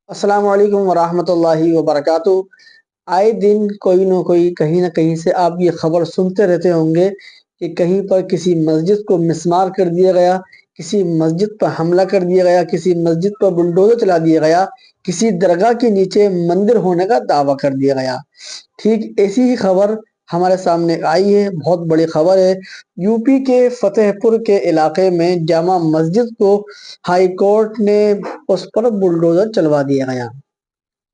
अस्सलाम वालेकुम वरहमतुल्लाहि वबरकातुहू। आए दिन कोई न कोई कहीं न कहीं से आप ये खबर सुनते रहते होंगे कि कहीं पर किसी मस्जिद को मिस्मार कर दिया गया, किसी मस्जिद पर हमला कर दिया गया, किसी मस्जिद पर बुलडोज़र चला दिया गया, किसी दरगाह के नीचे मंदिर होने का दावा कर दिया गया। ठीक ऐसी ही खबर हमारे सामने आई है, बहुत बड़ी खबर है। यूपी के फतेहपुर के इलाके में जामा मस्जिद को हाई कोर्ट ने उस पर बुलडोज़र चलवा दिया गया।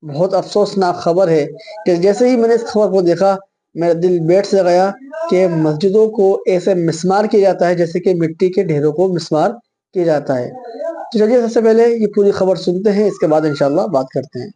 बहुत अफ़सोसनाक खबर है कि जैसे ही मैंने इस खबर को देखा, मेरा दिल बैठ सा गया कि मस्जिदों को ऐसे मिस्मार किया जाता है जैसे कि मिट्टी के ढेरों को मिस्मार किया जाता है। तो चलिए सबसे पहले ये पूरी खबर सुनते हैं, इसके बाद इंशाअल्लाह बात करते हैं।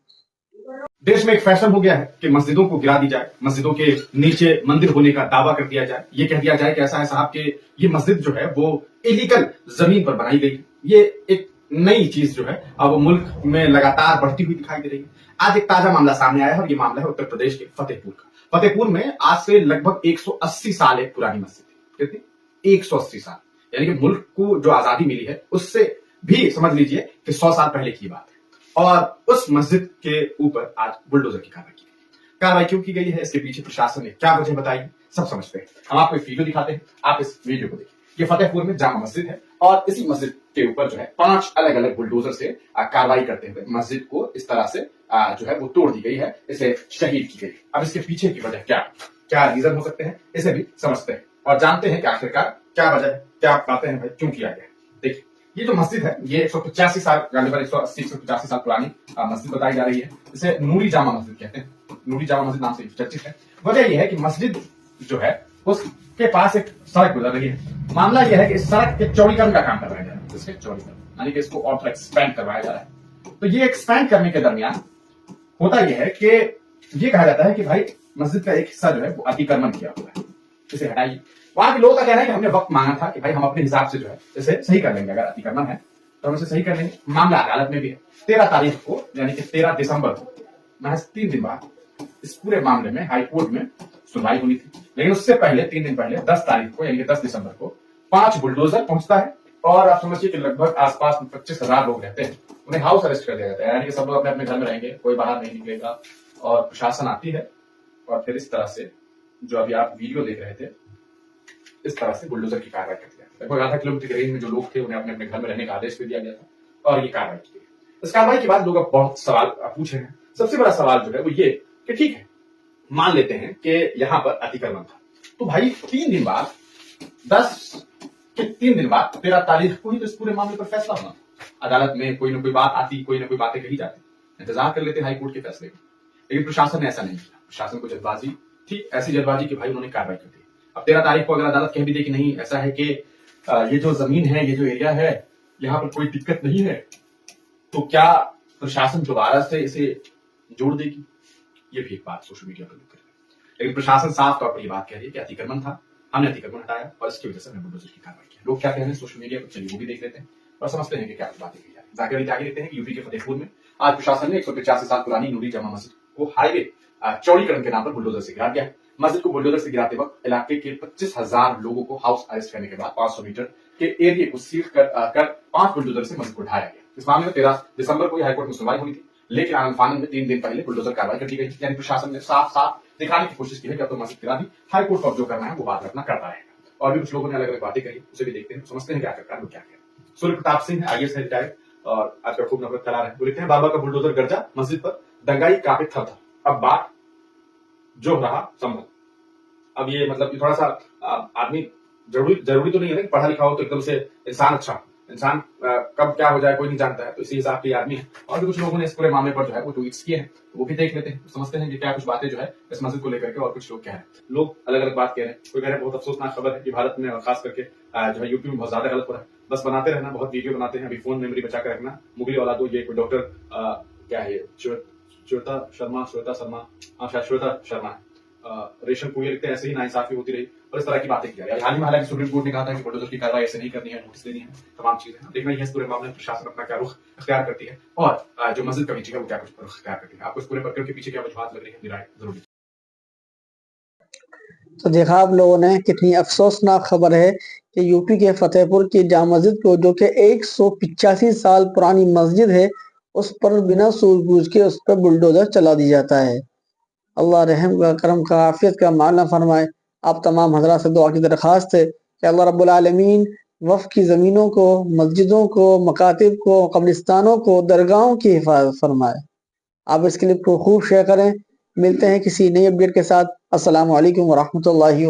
देश में एक फैशन हो गया है कि मस्जिदों को गिरा दी जाए, मस्जिदों के नीचे मंदिर होने का दावा कर दिया जाए। ये कह दिया जाए कि ऐसा है साहब कि ये मस्जिद जो है वो इलीगल जमीन पर बनाई गई। ये एक नई चीज जो है अब मुल्क में लगातार बढ़ती हुई दिखाई दे रही है। आज एक ताजा मामला सामने आया है और ये मामला है उत्तर प्रदेश के फतेहपुर का। फतेहपुर में आज से लगभग 180 साल एक पुरानी मस्जिद है। कितनी? 180 साल, यानी कि मुल्क को जो आजादी मिली है उससे भी समझ लीजिए कि 100 साल पहले की बात है। और उस मस्जिद के ऊपर आज बुलडोजर की कार्रवाई की गई। कार्रवाई क्यों की गई है, इसके पीछे प्रशासन ने क्या वजह बताई, सब समझते हैं। हम आपको एक वीडियो दिखाते हैं, आप इस वीडियो को देखिए। ये फतेहपुर में जामा मस्जिद है और इसी मस्जिद के ऊपर जो है 5 अलग अलग बुलडोजर से कार्रवाई करते हुए मस्जिद को इस तरह से जो है वो तोड़ दी गई है, इसे शहीद की गई। अब इसके पीछे की वजह क्या क्या रीजन हो सकते हैं, इसे भी समझते हैं और जानते हैं कि आखिरकार क्या वजह है, क्या बातें हैं भाई, क्यों किया गया। देखिए, ये जो मस्जिद है ये 185 साल, गालिबन 180-185 साल पुरानी मस्जिद बताई जा रही है। इसे नूरी जामा मस्जिद कहते हैं। नूरी जामा मस्जिद नाम से चर्चित है। वजह यह है कि मस्जिद जो है उसके पास एक सड़क गुजर रही है। मामला यह है कि इस सड़क के चौड़ीकरण का काम करवाया जा रहा है, इसके चौड़ीकरण यानी कि इसको और एक्सपेंड करवाया जा रहा है। तो ये एक्सपेंड करने के दरमियान होता यह है कि ये कहा जाता है कि भाई मस्जिद का एक हिस्सा जो है वो अतिक्रमण किया हुआ है, इसे हटाइए। वहां के लोगों का कहना है कि हमने वक्त मांगा था कि भाई हम अपने हिसाब से जो है इसे सही कर लेंगे, अगर अतिक्रमण है तो हम इसे सही कर लेंगे। मामला अदालत में भी है। 13 तारीख को यानी कि 13 दिसंबर को, महज 3 दिन बाद, इस पूरे मामले में हाई कोर्ट में सुनवाई हुई थी। लेकिन उससे पहले 3 दिन पहले 10 तारीख को यानी कि 10 दिसंबर को 5 बुलडोजर पहुंचता है और आप समझिए कि लगभग आसपास में 25,000 लोग रहते हैं। उन्हें हाउस अरेस्ट कर दिया जाता है, यानी कि सब लोग अपने अपने घर में रहेंगे, कोई बाहर नहीं निकलेगा। और प्रशासन आती है और फिर इस तरह से जो अभी आप वीडियो देख रहे थे, इस तरह से बुलडोजर की कार्रवाई कर दिया। लगभग आधा किलोमीटर के रेंज में जो लोग थे उन्हें अपने अपने घर में रहने का आदेश भी दिया गया था और ये कार्रवाई की गई। इस कार्रवाई के बाद लोग अब बहुत सवाल पूछे हैं। सबसे बड़ा सवाल जो है वो ये कि ठीक है, मान लेते हैं कि यहां पर अतिक्रमण था, तो भाई 3 दिन बाद 3 दिन बाद 13 तारीख को ही तो इस पूरे मामले पर फैसला होना था। अदालत में कोई ना कोई बात आती, कोई ना कोई बातें कही जाती, इंतजार कर लेते हाईकोर्ट के फैसले का। लेकिन प्रशासन ने ऐसा नहीं किया। प्रशासन को जल्दबाजी थी, ऐसी जल्दबाजी कि भाई उन्होंने कार्रवाई कर दी। अब 13 तारीख को अगर अदालत कह भी दे कि नहीं ऐसा है कि ये जो जमीन है, ये जो एरिया है, यहाँ पर कोई दिक्कत नहीं है, तो क्या प्रशासन दोबारा से इसे जोड़ देगी? ये भी एक बात सोशल मीडिया पर लोग कर रहे हैं। लेकिन प्रशासन साफ तौर पर यह बात कह रही है कि अतिक्रमण था, हमने अतिक्रमण हटाया और इसकी वजह से हमने बुलडोजर की कार्रवाई की। लोग क्या कह रहे हैं सोशल मीडिया पर, चलिए वो भी देख लेते हैं और समझते हैं कि क्या बातें की जा रही है। जाकर आगे लेते हैं कि यूपी के फतेहपुर में आज प्रशासन ने 185 साल पुरानी नूरी जामा मस्जिद को हाईवे चौड़ीकरण के नाम पर बुलडोजर से गिरा दिया। मस्जिद को बुलडोजर से गिराते वक्त इलाके के 25,000 लोगों को हाउस अरेस्ट करने के बाद 500 मीटर के एरिया को सील कर 5 बुलडोजर से मस्जिद को ढाया गया। इस मामले में 13 दिसंबर को हाईकोर्ट में सुनवाई हुई थी, लेकिन आनंद फानंद में 3 दिन पहले बुलडोजर कार्रवाई कर दी गई। यानी प्रशासन ने साफ साफ दिखाने की कोशिश की है कि अब तो मस्जिद गिरा दी, हाईकोर्ट को अब जो करना है वो बात रखना करता रहेगा। और भी कुछ लोगों ने अलग अलग बातें कही, उसे भी देखते हैं, समझते हैं क्या करता है, क्या करें। सूर्य प्रताप सिंह आईएएस है, रिटायर्ड, और आजकल खूब नफरत फैला रहे हैं। वो लिखते हैं, बाबा का बुलडोजर गर्जा मस्जिद पर, दंगाई काफी थर था, अब बात जो रहा संभल। अब ये मतलब थोड़ा सा आदमी जरूरी तो नहीं है ना कि पढ़ा लिखा हो तो एकदम से इंसान अच्छा, इंसान कब क्या हो जाए कोई नहीं जानता है, तो इसी हिसाब के आदमी है। और भी कुछ लोगों ने इस पूरे मामले पर जो है वो ट्वीट्स किए हैं, तो वो भी देख लेते हैं, तो समझते हैं कि क्या कुछ बातें जो है इस मस्जिद को लेकर के और कुछ लोग कह रहे हैं। लोग अलग अलग बात कह रहे हैं। कोई कह रहे हैं बहुत अफसोसनाक खबर है कि भारत में और खास करके जो है यूपी में बहुत ज्यादा गलत हो रहा है, बस बनाते रहना, बहुत वीडियो बनाते हैं, अभी फोन मेमोरी बचा कर रखना, मुगली औलादो। ये कोई डॉक्टर क्या है, श्वेता शर्मा शायद श्वेता शर्मा है, रेशम को ये लिखते हैं, ऐसे ही नाइंसाफी होती रही और इस तरह की बातें की जा रही है। हाल ही में हालांकि सुप्रीम कोर्ट ने कहा था कि बुलडोजर की कार्रवाई ऐसे नहीं करनी है, नोटिस देनी है, तमाम चीजें। देखना है इस पूरे मामले में प्रशासन अपना क्या रुख अख्तियार करती है और जो मस्जिद कमेटी है वो क्या कुछ रुख अख्तियार करती है। आपको इस पूरे प्रकरण के पीछे क्या वजूहात लग रही है, मेरी राय जरूर। तो देखा आप लोगों ने, कितनी अफसोसनाक खबर है कि यूपी के फतेहपुर की जामा मस्जिद को, जो कि 185 साल पुरानी मस्जिद है, उस पर बिना सूझबूझ के उस पर बुलडोजर चला दिया जाता है। अल्लाह रहम का, करम का, आफियत का मामला फरमाए। आप तमाम हज़रात से दुआ की दरख्वास्त है कि अल्लाह रब्बुल आलमीन वफ़ की ज़मीनों को, मस्जिदों को, मकातिब को, कब्रिस्तानों को, दरगाहों की हिफाज़त फरमाए। आप इसके लिए खूब शेयर करें। मिलते हैं किसी नई अपडेट के साथ। अस्सलामु अलैकुम व रहमतुल्लाहि